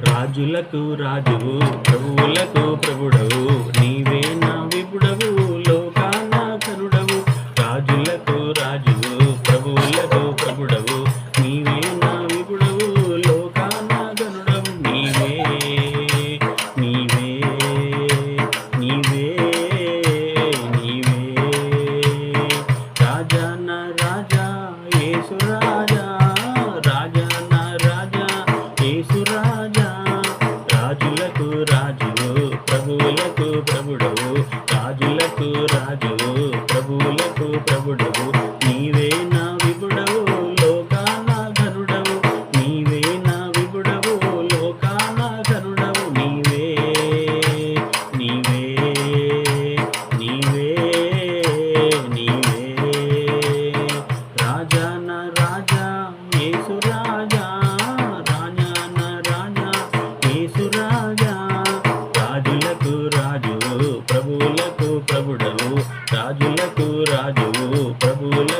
రాజులకు రాజువు ప్రభువులకు ప్రభుడవు నీవే నా విపుడవు లోకాన కరుడవు. రాజులకు రాజువు ప్రభువులకు ప్రభుడవు నీవే నా విపుడవు లోకాన కరుడవు. నీవే నీవే నీవే నీవే రాజా నా రాజా యేసు రాజా, రాజా నా రాజా యేసు రాజా. రాజులకు రాజువు ప్రభువులకు ప్రభుడవు, రాజులకు రాజువు ప్రభువులకు ప్రభుడవు నీవే నా విపుడవు లోకాన ఘనుడవు. నీవే నా విపుడవు లోకాన ఘనుడవు. నీవే నీవే నీవే నీవే రాజా నా రాజా యేసు రాజా, రాజా నా రాజా యేసు రాజా. రాజులకు రాజువు ప్రభువులకు ప్రభుడవు, రాజులకు రాజువు ప్రభువులకు